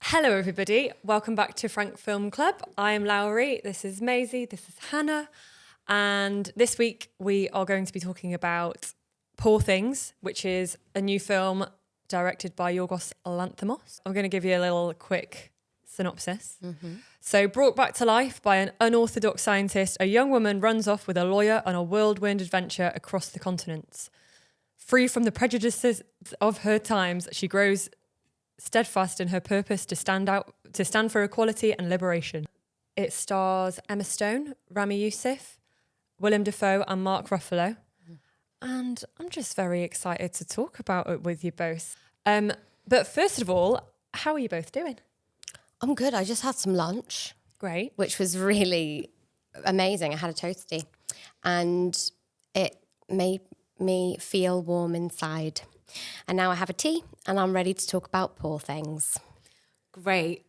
Hello everybody, welcome back to Frank Film Club. I am Lowri, this is Maisie, this is Hannah, and this week we are going to be talking about Poor Things, which is a new film directed by Yorgos Lanthimos. I'm going to give you a little quick synopsis. So, brought back to life by an unorthodox scientist, a young woman runs off with a lawyer on a whirlwind adventure across the continents. Free from the prejudices of her times, she grows steadfast in her purpose to stand for equality and liberation. It stars Emma Stone, Ramy Youssef, Willem, Dafoe and Mark Ruffulo. And I'm just very excited to talk about it with you both. But first of all, how are you both doing? I'm good. I just had some lunch. Great. Which was really amazing. I had a toasty and it made me feel warm inside. And now I have a tea and I'm ready to talk about Poor Things. Great.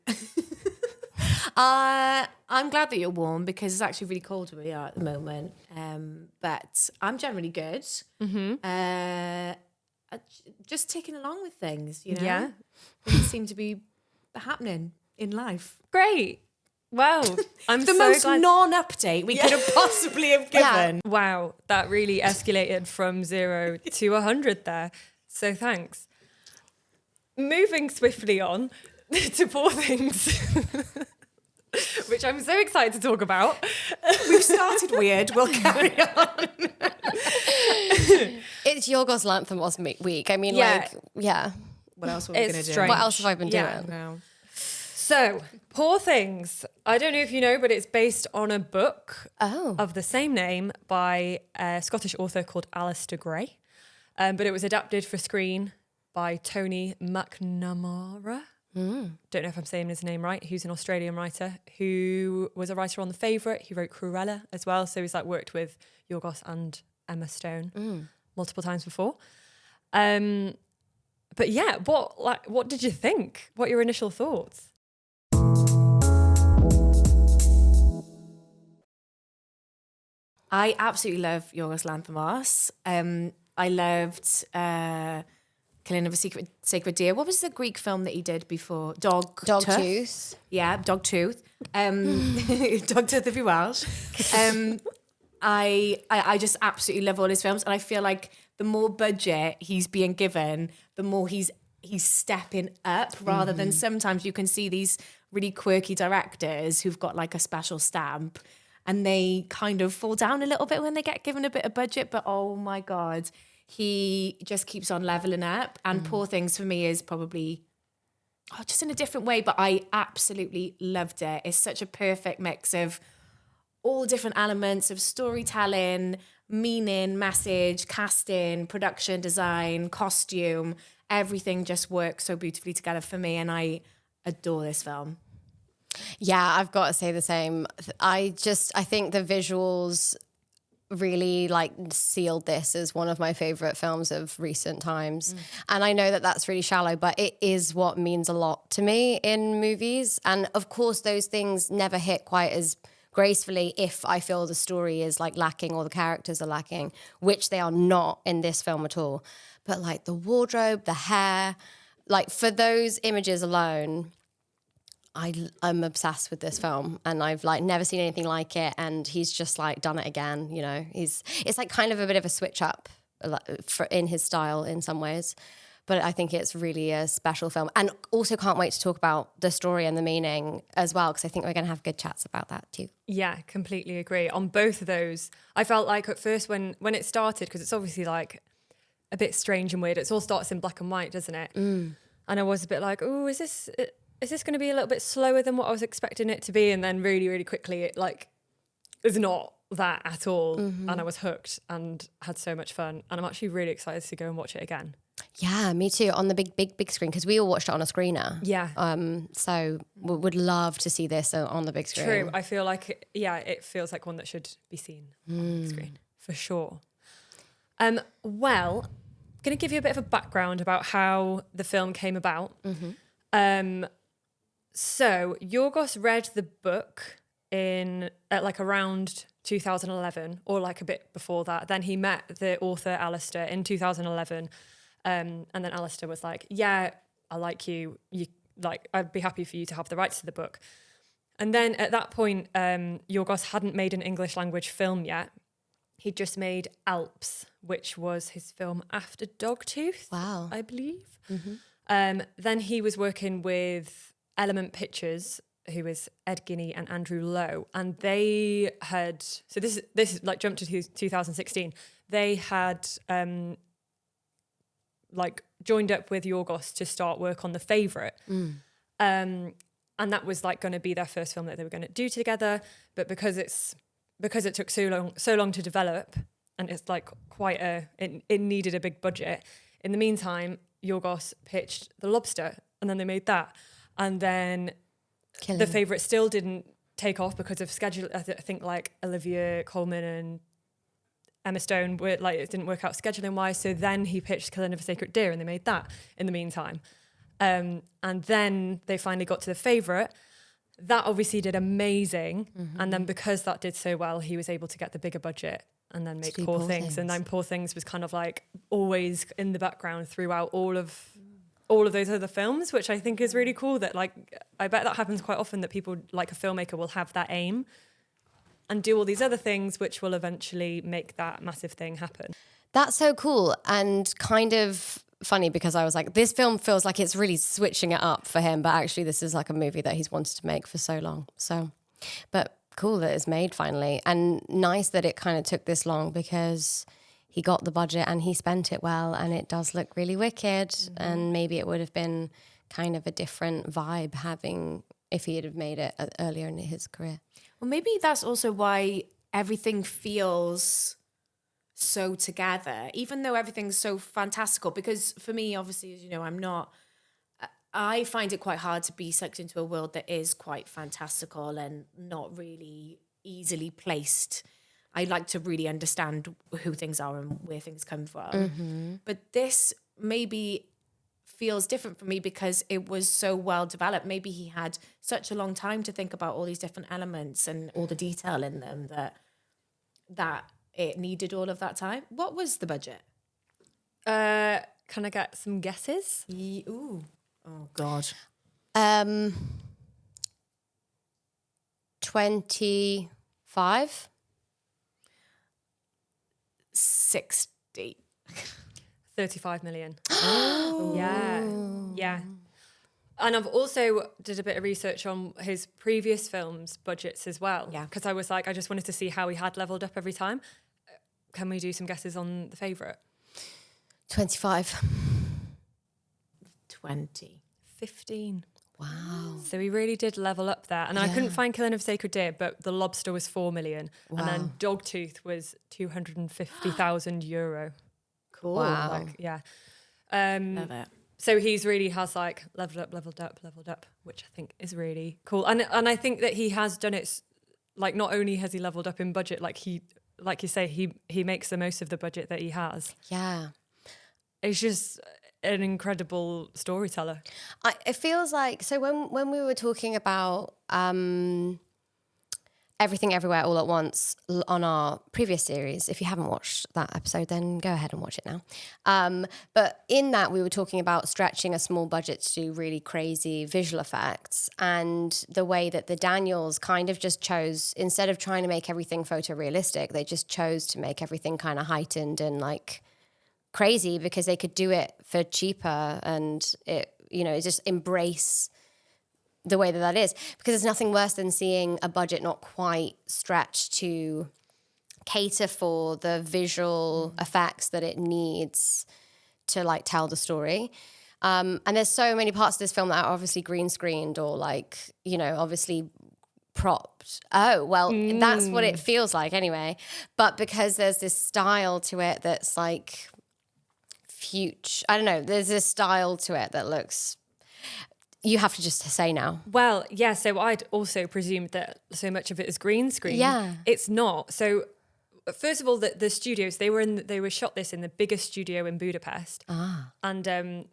I'm glad that you're warm because it's actually really cold where we are at the moment. But I'm generally good. Just ticking along with things, you know? Yeah. Things seem to be happening in life. Great. Wow. I'm The so most glad. non-update we could have possibly have given. Wow. That really escalated from 0 to 100 there. So thanks. Moving swiftly on to Poor Things, which I'm so excited to talk about. We've started weird. We'll carry on. It's Yorgos Lanthimos week. I mean, Yeah. What else were we It's going to do? strange. What else have I been doing? Yeah. No. So, Poor Things. I don't know if you know, but it's based on a book of the same name by a Scottish author called Alasdair Gray. But it was adapted for screen by Tony McNamara. Don't know if I'm saying his name right. Who's an Australian writer who was a writer on The Favourite. He wrote Cruella as well. So he's like worked with Yorgos and Emma Stone multiple times before. But yeah, what did you think? What are your initial thoughts? I absolutely love Yorgos Lanthimos. I loved Killing of a Sacred Deer. What was the Greek film that he did before? Dogtooth. Yeah, Dogtooth. Dogtooth if you're Welsh. I just absolutely love all his films, and I feel like the more budget he's being given, the more he's stepping up, rather than sometimes you can see these really quirky directors who've got like a special stamp and they kind of fall down a little bit when they get given a bit of budget. But oh my God, he just keeps on leveling up. And Poor Things for me is probably just in a different way, but I absolutely loved it. It's such a perfect mix of all different elements of storytelling, meaning, message, casting, production design, costume. Everything just works so beautifully together for me, and I adore this film. Yeah, I've got to say the same. I think the visuals really like sealed this as one of my favorite films of recent times. And I know that that's really shallow, but it is what means a lot to me in movies. And of course, those things never hit quite as gracefully if I feel the story is like lacking or the characters are lacking, which they are not in this film at all. But like the wardrobe, the hair, like for those images alone, I'm obsessed with this film, and I've like never seen anything like it. And he's just like done it again, you know. It's like kind of a bit of a switch up in his style in some ways, but I think it's really a special film. And also can't wait to talk about the story and the meaning as well, because I think we're going to have good chats about that too. Yeah, completely agree on both of those. I felt like at first when it started, because it's obviously like a bit strange and weird. It all starts in black and white, doesn't it? And I was a bit like, oh, is this going to be a little bit slower than what I was expecting it to be? And then really, really quickly, it like is not that at all. And I was hooked and had so much fun. And I'm actually really excited to go and watch it again. Yeah, me too. On the big screen, because we all watched it on a screener. Yeah. So we would love to see this on the big screen. True. I feel like, it feels like one that should be seen on the screen for sure. Well, I'm going to give you a bit of a background about how the film came about. So Yorgos read the book at like around 2011 or like a bit before that. Then he met the author Alasdair in 2011. And then Alasdair was like, yeah, I like you. I'd be happy for you to have the rights to the book. And then at that point, Yorgos hadn't made an English language film yet. He'd just made Alps, which was his film after Dogtooth, Wow. I believe. Then he was working with Element Pictures, who was Ed Guinea and Andrew Lowe. And they had, so this is like jumped to 2016. They had like joined up with Yorgos to start work on The Favourite. And that was like going to be their first film that they were going to do together. But because it took so long to develop, and it's like it needed a big budget. In the meantime, Yorgos pitched The Lobster, and then they made that. And then The Favourite still didn't take off because of schedule. I think like Olivia Colman and Emma Stone were like, it didn't work out scheduling wise. So then he pitched Killing of a Sacred Deer, and they made that in the meantime. And then they finally got to The Favourite. That obviously did amazing. And then because that did so well, he was able to get the bigger budget and then make Poor Things. And then Poor Things was kind of like always in the background throughout all of those other films, which I think is really cool. That like, I bet that happens quite often, that people like a filmmaker will have that aim and do all these other things, which will eventually make that massive thing happen. That's so cool and kind of funny, because I was like, this film feels like it's really switching it up for him, but actually this is like a movie that he's wanted to make for so long. So, but cool that it's made finally, and nice that it kind of took this long, because he got the budget and he spent it well, and it does look really wicked. And maybe it would have been kind of a different vibe if he had made it earlier in his career. Well, maybe that's also why everything feels so together, even though everything's so fantastical. Because for me, obviously, as you know, I find it quite hard to be sucked into a world that is quite fantastical and not really easily placed. I like to really understand who things are and where things come from. But this maybe feels different for me because it was so well developed. Maybe he had such a long time to think about all these different elements and all the detail in them that it needed all of that time. What was the budget? Can I get some guesses? Ooh. Oh, God. 25? 60. 35 million. Yeah. And I've also did a bit of research on his previous films' budgets as well. Yeah. Because I was like, I just wanted to see how he had leveled up every time. Can we do some guesses on The Favourite? 25. 20. 15. Wow. So he really did level up there. And I couldn't find Killing of a Sacred Deer, but The Lobster was 4 million. Wow. And then Dogtooth was 250,000 euro. Cool. Wow. Like, yeah. Love it. So he's really has like leveled up, which I think is really cool. And I think that he has done it, like not only has he leveled up in budget, like you say, he makes the most of the budget that he has. Yeah. It's just an incredible storyteller. It feels like, so when we were talking about Everything Everywhere All at Once on our previous series, if you haven't watched that episode, then go ahead and watch it now. But in that, we were talking about stretching a small budget to do really crazy visual effects, and the way that the Daniels kind of just chose, instead of trying to make everything photorealistic, they just chose to make everything kind of heightened and like crazy, because they could do it for cheaper, and it just embrace the way that is, because there's nothing worse than seeing a budget not quite stretched to cater for the visual effects that it needs to like tell the story. And there's so many parts of this film that are obviously green screened or like, obviously propped. Oh, well, that's what it feels like anyway. But because there's this style to it that's like future, I don't know, there's this style to it that looks... You have to just say now. Well, yeah, so I'd also presumed that so much of it is green screen. Yeah. It's not. So first of all, the studios, they were shot this in the biggest studio in Budapest. And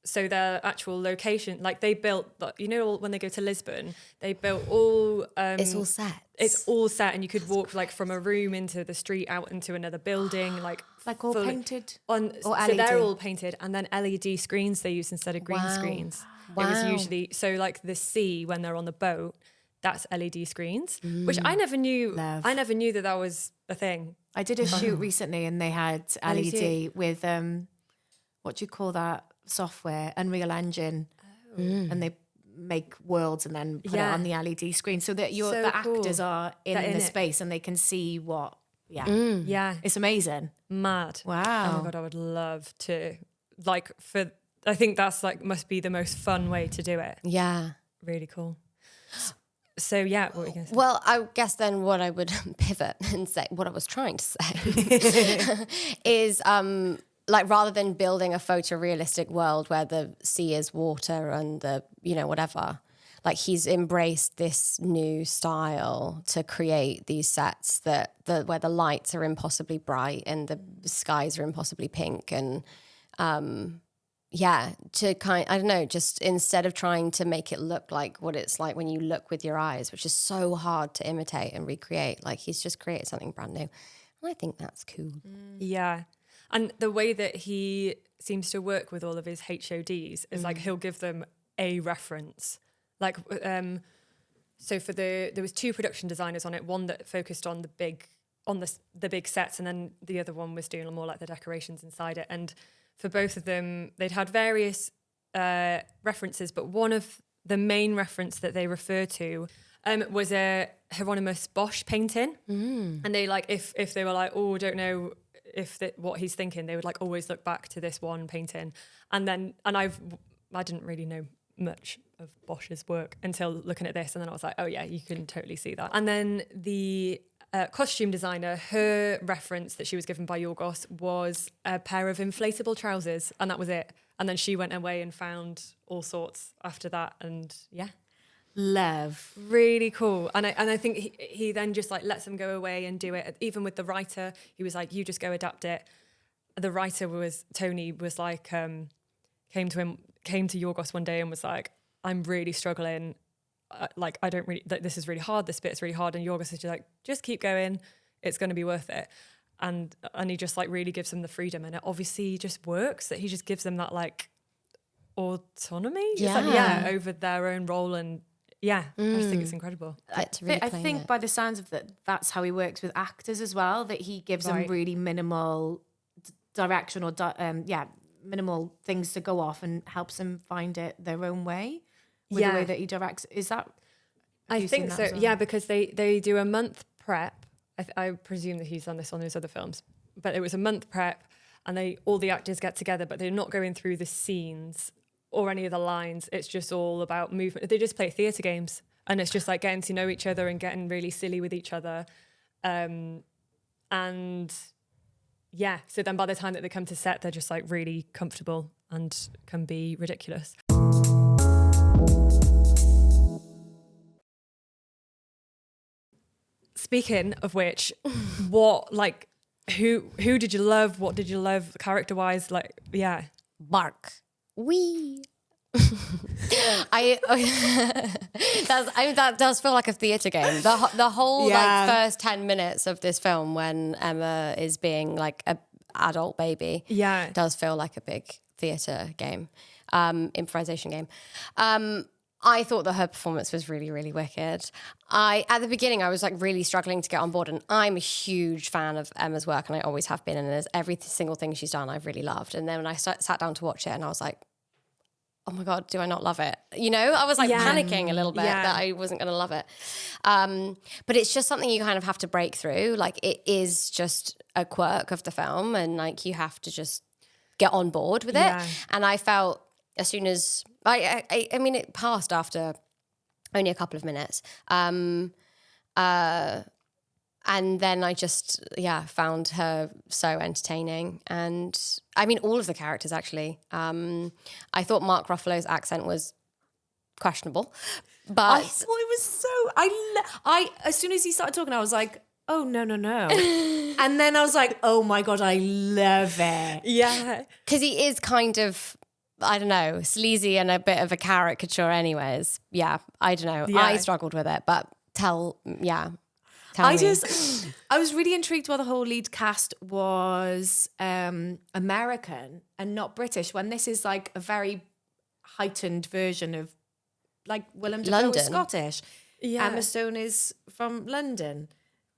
so their actual location, like they built, when they go to Lisbon, they built all... it's all set. It's all set, and you could walk like from a room into the street, out into another building, like Like all fully- painted? on. Or So they're LED? all painted, and then LED screens they use instead of green Wow. screens. It Wow. was usually so like the sea when they're on the boat. That's LED screens, which I never knew. Love. I never knew that was a thing. I did a shoot recently and they had LED with, what do you call that software? Unreal Engine. And they make worlds and then put it on the LED screen so that So the cool. actors are in They're in the it. space and they can see what, Yeah, It's amazing. mad. Wow. Oh my god, I would love to like for. I think that's like must be the most fun way to do it. Yeah. Really cool. So yeah, what were you gonna say? Well, I guess then what I would pivot and say, what I was trying to say is like rather than building a photorealistic world where the sea is water and the, whatever, like he's embraced this new style to create these sets where the lights are impossibly bright and the skies are impossibly pink and I don't know, just instead of trying to make it look like what it's like when you look with your eyes, which is so hard to imitate and recreate, like he's just created something brand new. And I think that's cool. Yeah. And the way that he seems to work with all of his HODs is like he'll give them a reference. Like, so there was 2 production designers on it, one that focused on the big sets, and then the other one was doing more like the decorations inside it. And for both of them, they'd had various references, but one of the main reference that they refer to was a Hieronymus Bosch painting. And they like, if they were like, oh, don't know what he's thinking, they would like always look back to this one painting. And I didn't really know much of Bosch's work until looking at this, and then I was like, oh yeah, you can totally see that. And then the costume designer, her reference that she was given by Yorgos was a pair of inflatable trousers, and that was it. And then she went away and found all sorts after that, and yeah, Love. really cool. And I think he then just like lets them go away and do it. Even with the writer, he was like, you just go adapt it. The writer Tony was like, came to Yorgos one day and was like, I'm really struggling. Like, I don't really, this is really hard. This bit's really hard. And Yorgos is just like, just keep going. It's going to be worth it. And he just like really gives them the freedom. And it obviously just works that he just gives them that like autonomy. Yeah. It's like, over their own role. And yeah, I just think it's incredible. Really I think by the sounds of that, that's how he works with actors as well, that he gives them really minimal direction or minimal things to go off and helps them find it their own way with the way that he directs. Is that? I think so. Well? Yeah, because they do a month prep. I presume that he's done this on his other films, but it was a month prep, and all the actors get together, but they're not going through the scenes or any of the lines. It's just all about movement. They just play theatre games, and it's just like getting to know each other and getting really silly with each other, and yeah. So then by the time that they come to set, they're just like really comfortable and can be ridiculous. Speaking of which, who did you love? What did you love character wise? Like, yeah. Bark. Wee. That does feel like a theatre game. The whole like first 10 minutes of this film when Emma is being like an adult baby, does feel like a big theatre game, improvisation game. I thought that her performance was really, really wicked. At the beginning, I was like really struggling to get on board, and I'm a huge fan of Emma's work, and I always have been. And there's every single thing she's done, I've really loved. And then when I sat down to watch it, and I was like, oh my God, do I not love it? You know, I was like panicking a little bit that I wasn't going to love it. But it's just something you kind of have to break through. Like, it is just a quirk of the film, and like you have to just get on board with it. And I felt as soon as I mean, it passed after only a couple of minutes. And then I just, found her so entertaining. And I mean, all of the characters, actually. I thought Mark Ruffulo's accent was questionable. But I thought it was so... I as soon as he started talking, I was like, oh, no. And then I was like, oh my God, I love it. Yeah. Because he is kind of... I don't know, sleazy and a bit of a caricature anyways. Yeah, I don't know. Yeah. I struggled with it, but Tell me. I was really intrigued why the whole lead cast was American and not British, when this is like a very heightened version of like Willem Dafoe London. is Scottish. Yeah. Emma Stone is from London.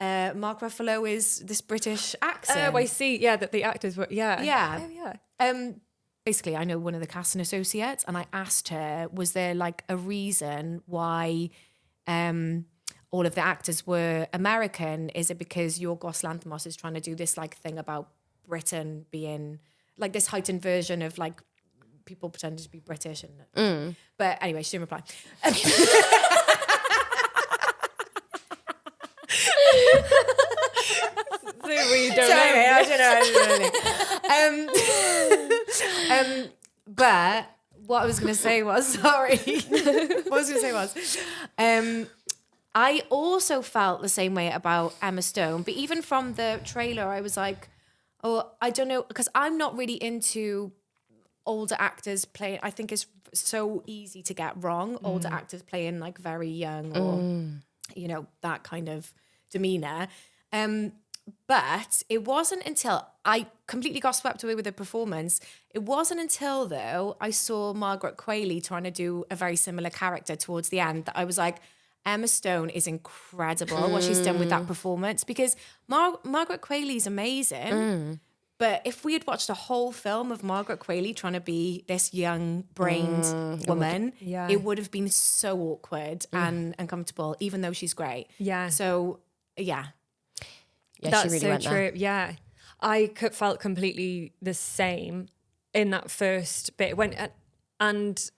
Mark Ruffalo is this British accent. Oh, I see. Yeah, that the actors were. Yeah. Yeah. Oh, yeah. Basically, I know one of the casting associates, and I asked her, was there like a reason why all of the actors were American? Is it because Yorgos Lanthimos is trying to do this like thing about Britain being like this heightened version of like people pretending to be British? And but anyway, she didn't reply. We don't So know. anyway, I don't know. But what I was going to say was, sorry. What I was going to say was, I also felt the same way about Emma Stone. But even from the trailer, I was like, oh, I don't know, because I'm not really into older actors playing. I think it's so easy to get wrong. Older actors playing like very young or, you know, that kind of demeanor. But it wasn't until I completely got swept away with the performance. It wasn't until, though, I saw Margaret Qualley trying to do a very similar character towards the end that I was like, Emma Stone is incredible what she's done with that performance, because Margaret Qualley's amazing. But if we had watched a whole film of Margaret Qualley trying to be this young brained woman, it would have been so awkward and uncomfortable, even though she's great. Yeah. So, yeah. Yeah, That's she really so went true. there. Yeah, I felt completely the same in that first bit and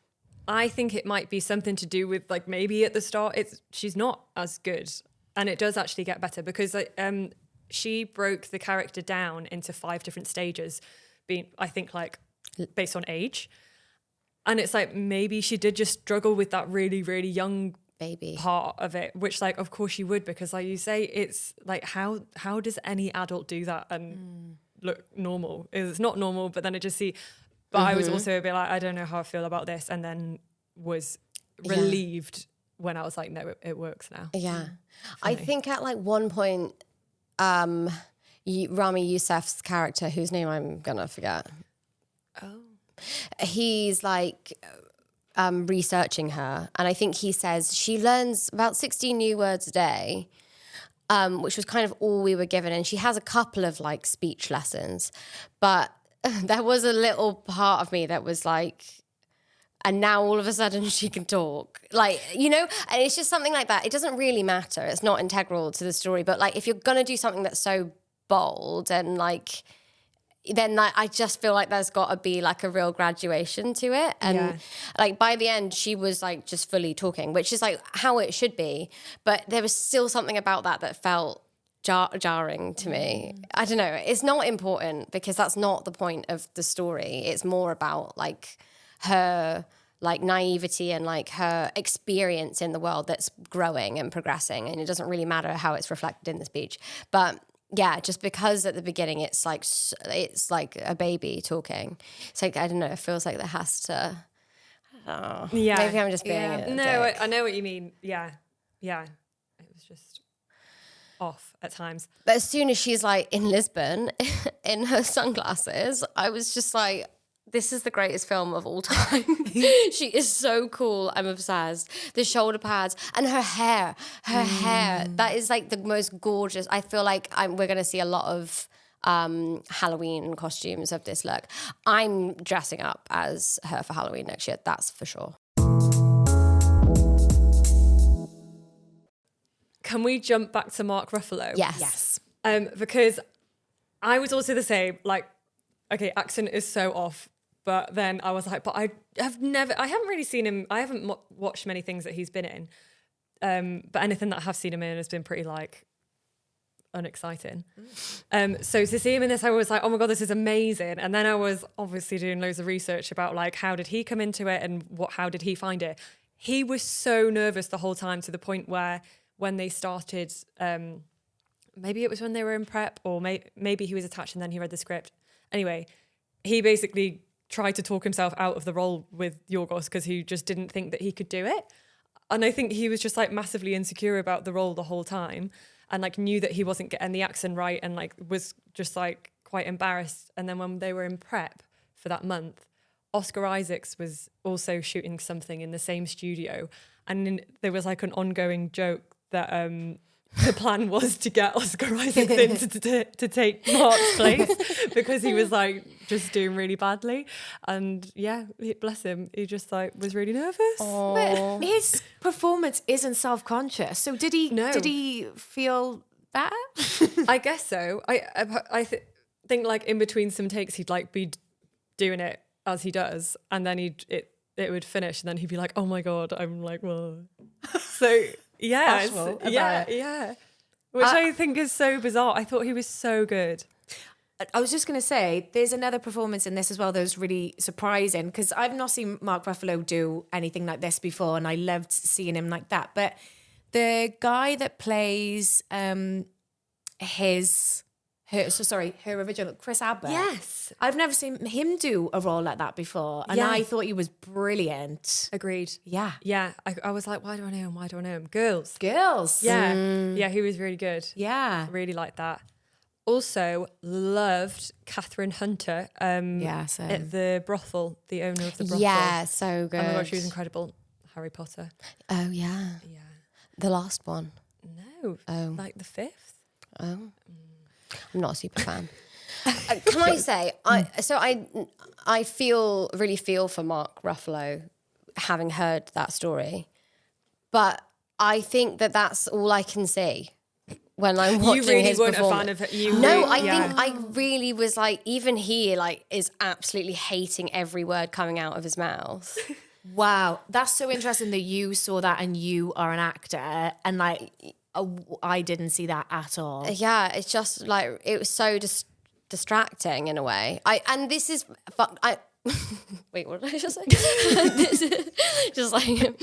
I think it might be something to do with like maybe at the start she's not as good, and it does actually get better because she broke the character down into 5 different stages, being I think like based on age, and it's like maybe she did just struggle with that really really young Baby part of it, which like of course you would, because like you say, it's like how does any adult do that and look normal? It's not normal, but then it just but I was also a bit like, I don't know how I feel about this, and then was relieved when I was like, no, it works now. Yeah. I think at like one point, Ramy Youssef's character, whose name I'm gonna forget. Oh. He's like researching her, and I think he says she learns about 16 new words a day, which was kind of all we were given, and she has a couple of like speech lessons, but there was a little part of me that was like, and now all of a sudden she can talk, like, you know, and it's just something like that. It doesn't really matter, it's not integral to the story, but like if you're gonna do something that's so bold and like, then like, I just feel like there's got to be like a real graduation to it. And like by the end, she was like just fully talking, which is like how it should be. But there was still something about that felt jarring to me. I don't know. It's not important because that's not the point of the story. It's more about like her like naivety and like her experience in the world that's growing and progressing. And it doesn't really matter how it's reflected in the speech. But yeah, just because at the beginning it's like a baby talking. It's like, I don't know, it feels like there has to. Yeah, maybe I'm just being a dick. I know what you mean. Yeah, it was just off at times. But as soon as she's like in Lisbon in her sunglasses, I was just like, this is the greatest film of all time. She is so cool. I'm obsessed. The shoulder pads and her hair, that is like the most gorgeous. I feel like we're going to see a lot of Halloween costumes of this look. I'm dressing up as her for Halloween next year. That's for sure. Can we jump back to Mark Ruffalo? Yes. Because I was also the same. Like, okay, accent is so off. But then I was like, but I haven't really seen him. I haven't watched many things that he's been in. But anything that I have seen him in has been pretty like unexciting. So to see him in this, I was like, oh my God, this is amazing. And then I was obviously doing loads of research about like, how did he come into it and how did he find it? He was so nervous the whole time, to the point where when they started, maybe it was when they were in prep, or maybe he was attached and then he read the script. Anyway, he basically tried to talk himself out of the role with Yorgos because he just didn't think that he could do it. And I think he was just like massively insecure about the role the whole time. and like knew that he wasn't getting the accent right, and like was just like quite embarrassed. And then when they were in prep for that month, Oscar Isaacs was also shooting something in the same studio, and there was like an ongoing joke that the plan was to get Oscar Isaacs in to take Mark's place because he was like just doing really badly. And yeah, bless him, he just like was really nervous. But his performance isn't self-conscious. So did he? No. Did he feel that? I guess so. I think like in between some takes, he'd like be doing it as he does, and then it would finish, and then he'd be like, "Oh my god," I'm like, "Whoa." So yeah, yeah. Which I think is so bizarre. I thought he was so good. I was just going to say, there's another performance in this as well that was really surprising, because I've not seen Mark Ruffalo do anything like this before, and I loved seeing him like that. But the guy that plays her original, Chris Abbott. Yes. I've never seen him do a role like that before, and Yeah. I thought he was brilliant. Agreed. Yeah. Yeah. I was like, why do I know him? Girls. Girls. Yeah. Yeah, he was really good. Yeah. Really liked that. Also loved Catherine Hunter Yeah, same. at the brothel, the owner of the brothel. Yeah, so good. Oh my God, she was incredible. Harry Potter. Oh yeah, Yeah. the last one. No. Oh. Like the 5th. Oh, I'm not a super fan. Can I say, I really feel for Mark Ruffalo, having heard that story, but I think that that's all I can see when I'm watching You really his weren't a fan performance. of it. You No, really- I yeah. think I really was like, even he like is absolutely hating every word coming out of his mouth. Wow, that's so interesting that you saw that and you are an actor, and like I didn't see that at all. Yeah, it's just like it was so distracting in a way. Wait, what did I just say? This is just like,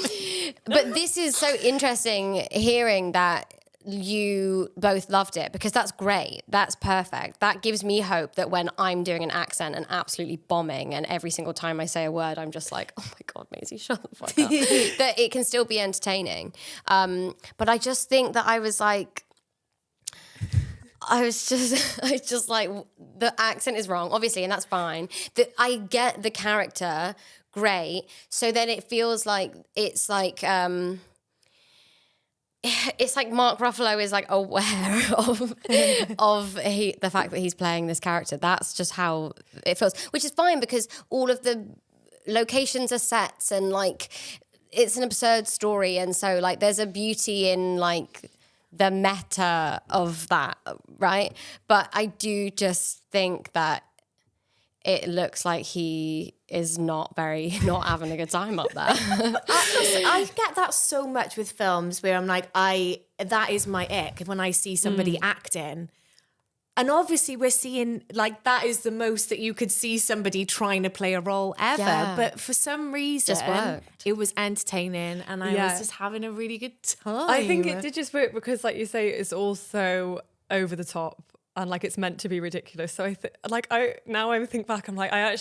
but this is so interesting hearing that you both loved it, because that's great. That's perfect. That gives me hope that when I'm doing an accent and absolutely bombing, and every single time I say a word, I'm just like, oh my God, Maisie, shut the fuck up. That it can still be entertaining. But I just think that I was just like, the accent is wrong, obviously, and that's fine. I get the character, great. So then it feels like it's like Mark Ruffalo is like aware of the fact that he's playing this character. That's just how it feels, which is fine, because all of the locations are sets, and like it's an absurd story, and so like there's a beauty in like the meta of that, right? But I do just think that it looks like he is not having a good time up there. I get that so much with films where I'm like, that is my ick when I see somebody acting. And obviously we're seeing like that is the most that you could see somebody trying to play a role ever. Yeah. But for some reason, Just worked. it was entertaining, and I Yeah. was just having a really good time. I think it did just work because, like you say, it's also over the top and like it's meant to be ridiculous. So I think back, I'm like, I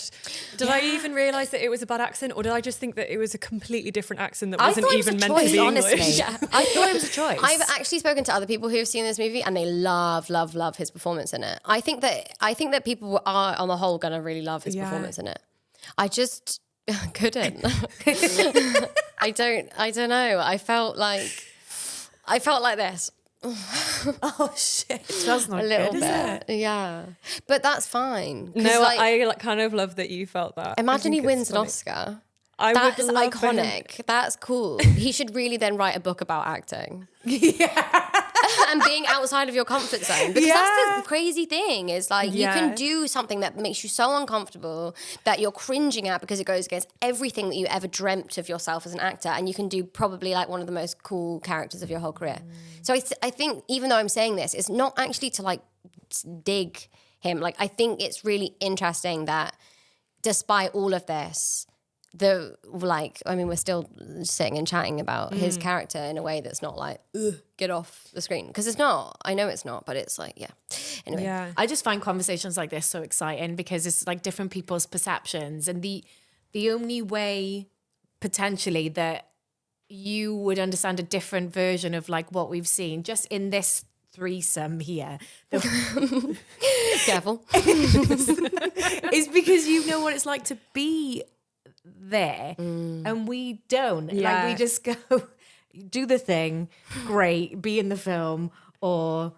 even realise that it was a bad accent, or did I just think that it was a completely different accent that I thought thought it was even a meant choice, to be honestly. English? Yeah. I thought it was a choice. I've actually spoken to other people who have seen this movie, and they love his performance in it. I think that people are on the whole going to really love his Yeah. performance in it. I just couldn't. I don't know. I felt like this. oh shit, it smells not A little good, bit, yeah. But that's fine. 'Cause, No, like, I like, kind of love that you felt that. I imagine he think wins it's an funny. Oscar. I That's would love for him- iconic. That's cool. He should really then write a book about acting. And being outside of your comfort zone. Because that's the crazy thing, is like you Yeah. can do something that makes you so uncomfortable that you're cringing at because it goes against everything that you ever dreamt of yourself as an actor, and you can do probably like one of the most cool characters of your whole career. So I think, even though I'm saying this, it's not actually to like dig him. Like, I think it's really interesting that despite all of this, we're still sitting and chatting about his character in a way that's not like, ugh, get off the screen. Because it's not. I know it's not, but it's like, yeah. Anyway. Yeah. I just find conversations like this so exciting, because it's like different people's perceptions, and the only way potentially that you would understand a different version of like what we've seen just in this threesome here. Careful. Is because you know what it's like to be there, and we don't. Like we just go do the thing, great, be in the film, or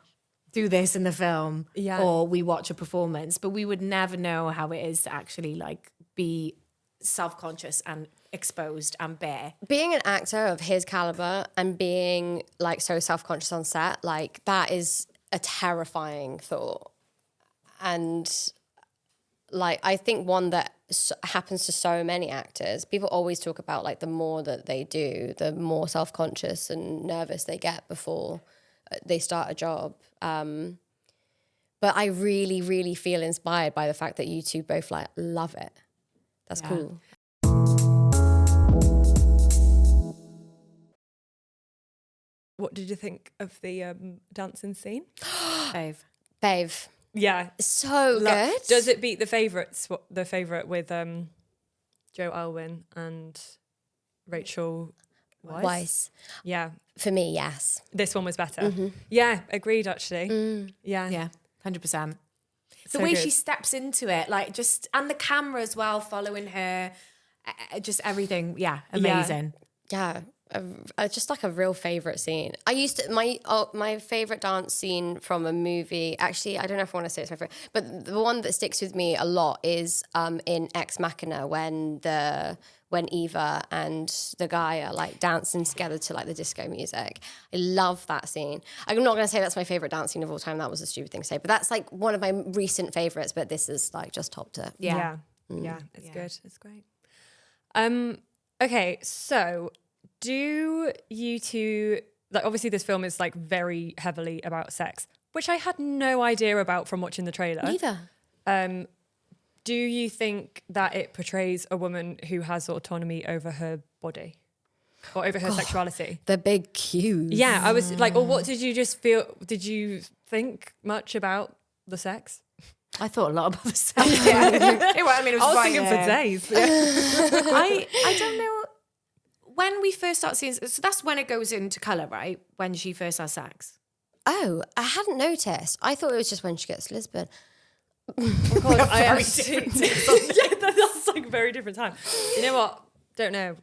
do this in the film, or we watch a performance, but we would never know how it is to actually like be self-conscious and exposed and bare. Being an actor of his caliber and being like so self-conscious on set, like that is a terrifying thought. And like, I think one that happens to so many actors. People always talk about like the more that they do, the more self-conscious and nervous they get before they start a job. But I really, really feel inspired by the fact that you two both like love it. That's cool. What did you think of the dancing scene? Fave. Yeah. So good. Does it beat the favourites? The favourite with Joe Alwyn and Rachel Weisz? Yeah. For me, yes. This one was better. Yeah, agreed actually. Yeah, 100%. The So way good. she steps into it, like just, and the camera as well, following her, just everything. Yeah, amazing. Yeah. Just like a real favorite scene. I used to my favorite dance scene from a movie. Actually, I don't know if I want to say it's my favorite, but the one that sticks with me a lot is in Ex Machina when Eva and the guy are like dancing together to like the disco music. I love that scene. I'm not going to say that's my favorite dance scene of all time. That was a stupid thing to say, but that's like one of my recent favorites. But this is like just topped it. Yeah, it's good. It's great. Okay, so do you two, like, obviously this film is like very heavily about sex, which I had no idea about from watching the trailer. Neither. Do you think that it portrays a woman who has autonomy over her body or over her sexuality? The big cues. Yeah, I was like, or what did you just feel? Did you think much about the sex? I thought a lot about the sex. I mean, it was I was right thinking there. for days. I don't know. When we first start seeing, so that's when it goes into colour, right? When she first has sex. Oh, I hadn't noticed. I thought it was just when she gets Lisbon. God, I actually, that's like a very different time. You know what? Don't know.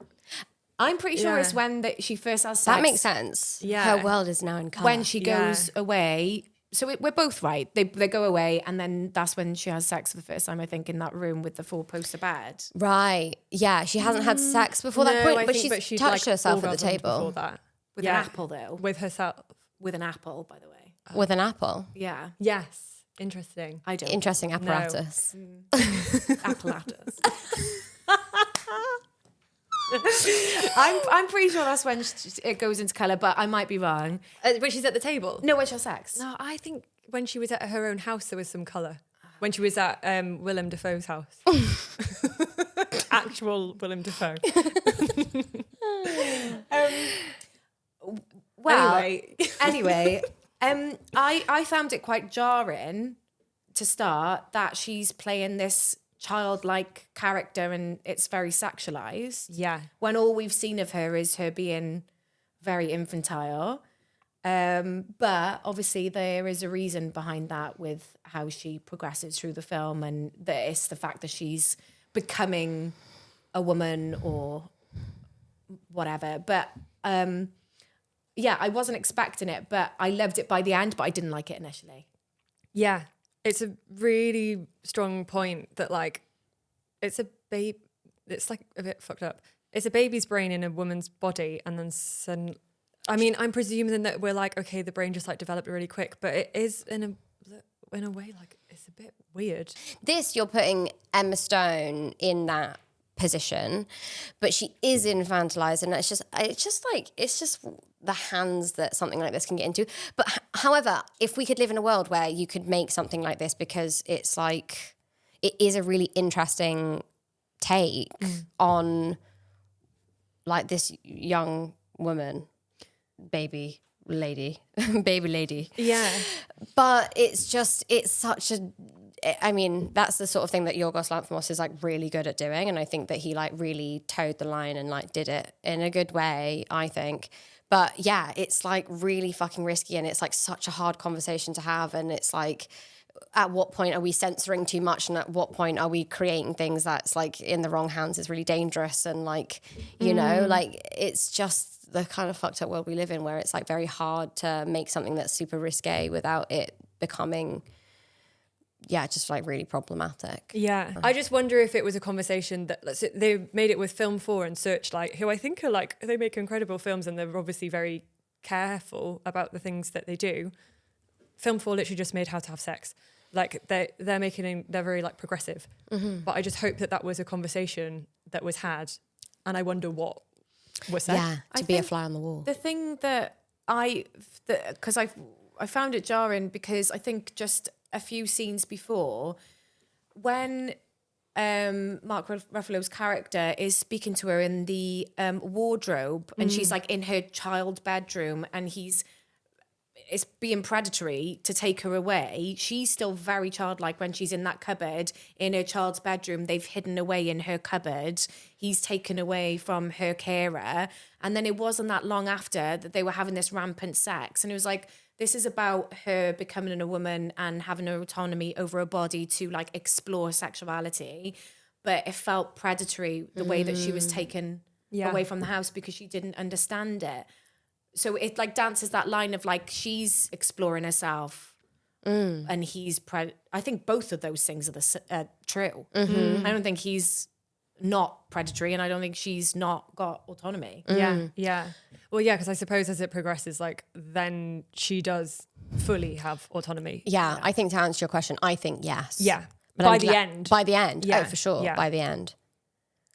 I'm pretty sure Yeah. it's when she first has sex. That makes sense. Yeah. Her world is now in colour. When she goes away. So we're both right. They go away, and then that's when she has sex for the first time, I think, in that room with the four-poster bed. Right. Yeah, she hasn't had sex before that point, but she's touched herself at the table. Before that. With an apple, though. With herself. With an apple, by the way. With an apple. Yeah. Yes. Interesting. I don't. Interesting apparatus. Apparatus. I'm pretty sure that's when it goes into colour, but I might be wrong. When she's at the table? No, when she has sex. No, I think when she was at her own house, there was some colour. When she was at Willem Dafoe's house. Actual Willem Dafoe. Well, Anyway. I found it quite jarring to start that she's playing this childlike character and it's very sexualized. Yeah. When all we've seen of her is her being very infantile. But obviously there is a reason behind that with how she progresses through the film, and that it's the fact that she's becoming a woman or whatever. But yeah, I wasn't expecting it, but I loved it by the end, but I didn't like it initially. Yeah. It's a really strong point that, like, it's like a bit fucked up. It's a baby's brain in a woman's body, and then I mean, I'm presuming that we're like, okay, the brain just like developed really quick, but it is in a way like it's a bit weird. This, you're putting Emma Stone in that position, but she is infantilized, and it's just the hands that something like this can get into. But however, if we could live in a world where you could make something like this, because it's like, it is a really interesting take on like this young woman, baby lady. Yeah. But it's such a, I mean, that's the sort of thing that Yorgos Lanthimos is like really good at doing. And I think that he like really towed the line and like did it in a good way, I think. But yeah, it's like really fucking risky, and it's like such a hard conversation to have. And it's like, at what point are we censoring too much, and at what point are we creating things that's like in the wrong hands is really dangerous? And like, you know, like it's just the kind of fucked up world we live in, where it's like very hard to make something that's super risque without it becoming just like really problematic. Yeah. I just wonder if it was a conversation that they made it with Film 4 and Searchlight, who I think are like, they make incredible films and they're obviously very careful about the things that they do. Film 4 literally just made How to Have Sex. Like they're very like progressive. But I just hope that was a conversation that was had, and I wonder what was said. Yeah, to be a fly on the wall. The thing that because I found it jarring, because I think just a few scenes before, when Mark Ruffalo's character is speaking to her in the wardrobe, and she's like in her child bedroom, and it's being predatory to take her away. She's still very childlike when she's in that cupboard in her child's bedroom. They've hidden away in her cupboard. He's taken away from her carer. And then it wasn't that long after that they were having this rampant sex. And it was like, this is about her becoming a woman and having her autonomy over her body to like explore sexuality. But it felt predatory the way that she was taken away from the house because she didn't understand it. So it like dances that line of like, she's exploring herself and he's I think both of those things are true. I don't think he's not predatory, and I don't think she's not got autonomy. Yeah. Well, yeah, because I suppose as it progresses, like then she does fully have autonomy. Yeah, I think to answer your question, I think yes. Yeah. But By the end. By the end. Yeah. Oh, for sure. Yeah. By the end.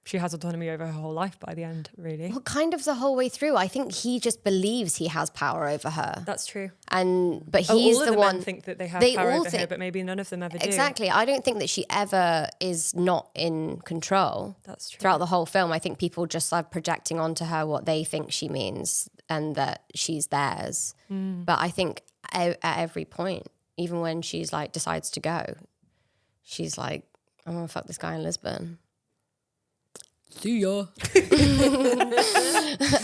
She has autonomy over her whole life by the end, really. Well, kind of the whole way through. I think he just believes he has power over her. That's true. But he's all the of one. Men think that they have they power all over her, think- but maybe none of them ever do. Exactly. I don't think that she ever is not in control. That's true. Throughout the whole film, I think people just are projecting onto her what they think she means and that she's theirs. But I think at every point, even when she's like decides to go, she's like, I'm gonna fuck this guy in Lisbon. See ya.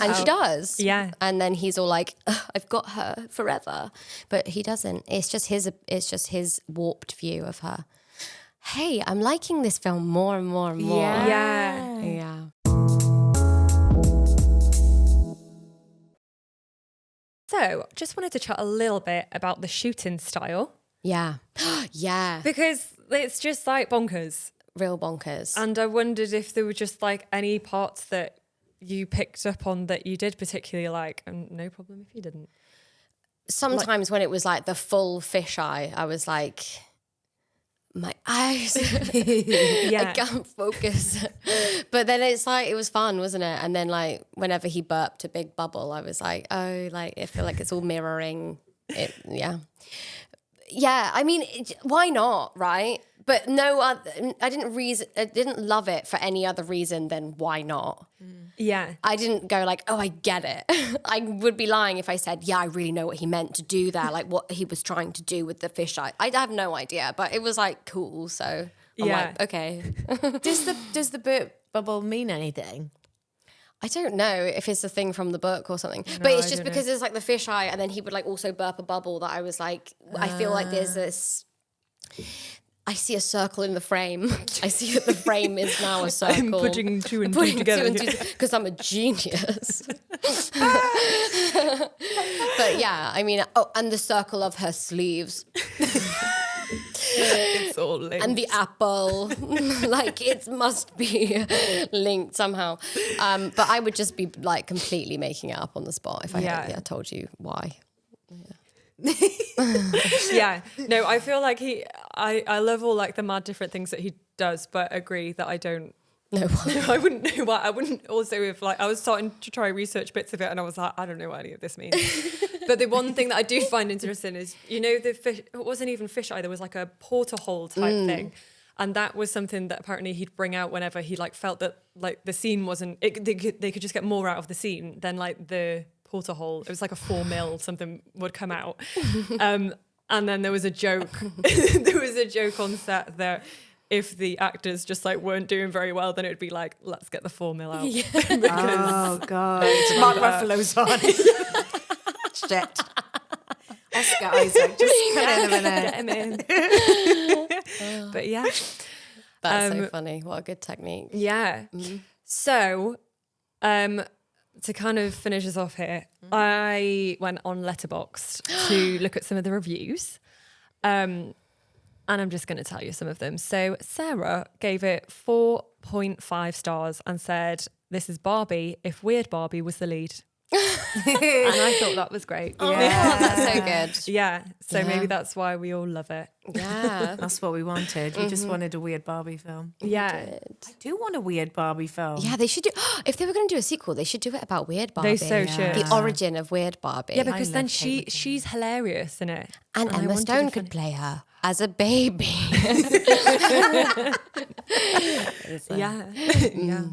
And she does. Yeah. And then he's all like, I've got her forever. But he doesn't. It's just his warped view of her. Hey, I'm liking this film more and more and more. Yeah. So, just wanted to chat a little bit about the shooting style. Yeah. Yeah. Because it's just like bonkers. Real bonkers. And I wondered if there were just like any parts that you picked up on that you did particularly like, and no problem if you didn't. Sometimes when it was like the full fisheye, I was like, my eyes, I can't focus. But then it's like, it was fun, wasn't it? And then like whenever he burped a big bubble, I was like, oh, like I feel like it's all mirroring it. Yeah. Yeah, I mean, why not, right? But no, I didn't love it for any other reason than why not. Yeah. I didn't go like, oh, I get it. I would be lying if I said, yeah, I really know what he meant to do there, like what he was trying to do with the fisheye. I have no idea, but it was like cool. So I'm like, okay. Does the burp bubble mean anything? I don't know if it's a thing from the book or something, but it's just because it's like the fisheye, and then he would like also burp a bubble that I was like, I feel like there's this. I see a circle in the frame. I see that the frame is now a circle. I'm putting two and two together. Because I'm a genius. But yeah, I mean, and the circle of her sleeves. It's all linked. And the apple. Like, it must be linked somehow. But I would just be like completely making it up on the spot if I told you why. Yeah, no, I feel like I love all like the mad different things that he does, but agree that I don't know why. I wouldn't know why. I wouldn't also, if like I was starting to try research bits of it and I was like, I don't know what any of this means. But the one thing that I do find interesting is, you know, the fish, it wasn't even fisheye, there was like a porter hole type thing. And that was something that apparently he'd bring out whenever he like felt that like the scene wasn't, they could just get more out of the scene than like the porter hole. It was like a 4 mil something would come out. And then there was a joke. There was a joke on set that if the actors just like weren't doing very well, then it would be like, let's get the 4 mil out. Oh God, Mark Ruffulo's on. Shit. Oscar Isaac, just get him in. But yeah. That's so funny. What a good technique. Yeah. So, to kind of finish us off here, I went on Letterboxd to look at some of the reviews. And I'm just going to tell you some of them. So Sarah gave it 4.5 stars and said, "This is Barbie if Weird Barbie was the lead." And I thought that was great. Yeah, that's so good. Yeah. So maybe that's why we all love it. Yeah. That's what we wanted. We just wanted a weird Barbie film. Yeah. I do want a weird Barbie film. Yeah, they should do. If they were going to do a sequel, they should do it about Weird Barbie. They so should. The origin of Weird Barbie. Yeah, because then love Kate she's hilarious in it. And I Emma wanted Stone to could play her as a baby. Yeah. Yeah.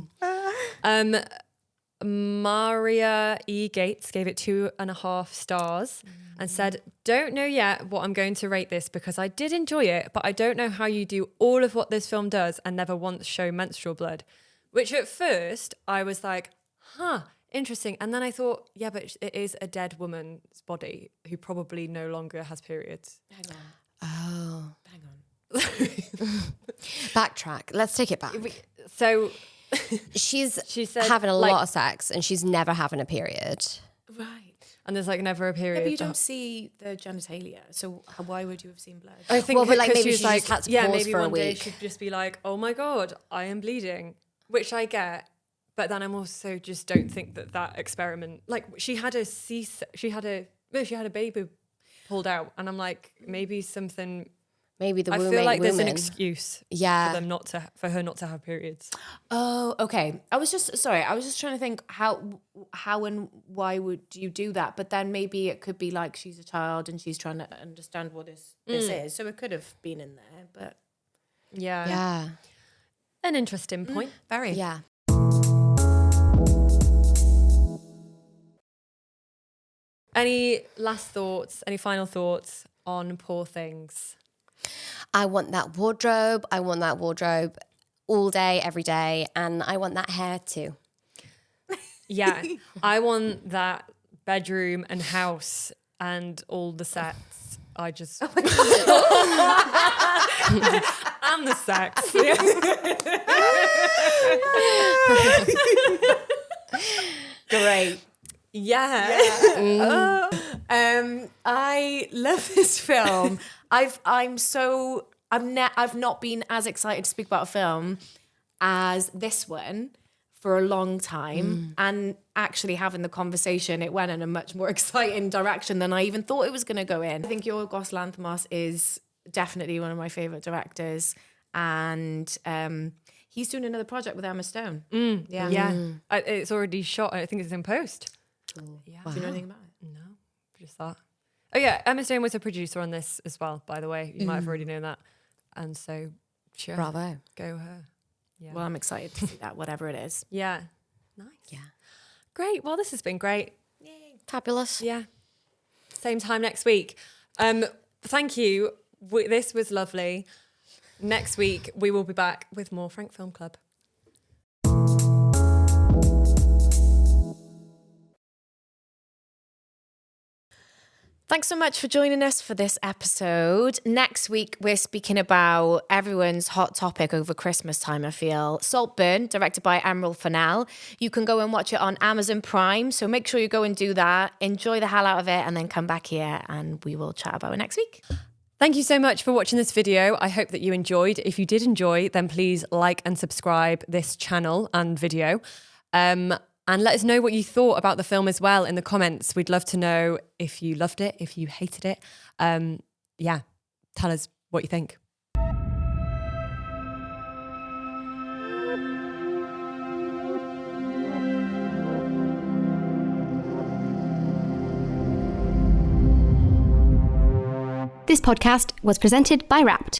Maria E. Gates gave it 2.5 stars and said, "Don't know yet what I'm going to rate this because I did enjoy it, but I don't know how you do all of what this film does and never once show menstrual blood." Which at first I was like, interesting. And then I thought, yeah, but it is a dead woman's body who probably no longer has periods. Hang on. Oh. Hang on. Backtrack. Let's take it back. So She said, having a like- lot of sex and she's never having a period. Right. and there's like never a period. Yeah, but you don't see the genitalia, so why would you have seen blood? I think Well, but, like, because maybe she was she just had to pause maybe for a one day week. she'd just be like, "Oh my god, I am bleeding," which I get, but then I'm also just don't think that experiment. Like she had a baby pulled out, and I'm like, maybe something. Maybe the I womb feel ain't like there's an woman. excuse Yeah. for her not to have periods. Oh, okay. I was just trying to think how and why would you do that? But then maybe it could be like she's a child and she's trying to understand what this is. So it could have been in there, but Yeah, Yeah. an interesting point. very. Yeah. Any last thoughts? Any final thoughts on Poor Things? I want that wardrobe. I want that wardrobe all day, every day. And I want that hair too. Yeah, I want that bedroom and house and all the sets. I just and the sex. Great. Yeah. I love this film. I've not been as excited to speak about a film as this one for a long time, and actually having the conversation, it went in a much more exciting direction than I even thought it was going to go in. I think Yorgos Lanthimos is definitely one of my favorite directors, and he's doing another project with Emma Stone. Yeah. It's already shot. I think it's in post. Yeah. Do you know anything about it? No, just that. Oh yeah, Emma Stone was a producer on this as well, by the way. You might have already known that. And so, sure. Bravo. Go her. Yeah. Well, I'm excited to see that, whatever it is. Yeah. Nice. Yeah. Great. Well, this has been great. Fabulous. Yeah. Same time next week. Thank you. This was lovely. Next week, we will be back with more Frank Film Club. Thanks so much for joining us for this episode. Next week, we're speaking about everyone's hot topic over Christmas time, I feel. Saltburn, directed by Emerald Fennell. You can go and watch it on Amazon Prime, so make sure you go and do that. Enjoy the hell out of it, and then come back here and we will chat about it next week. Thank you so much for watching this video. I hope that you enjoyed. If you did enjoy, then please like and subscribe this channel and video. And let us know what you thought about the film as well in the comments. We'd love to know if you loved it, if you hated it. Yeah, tell us what you think. This podcast was presented by Wrapped.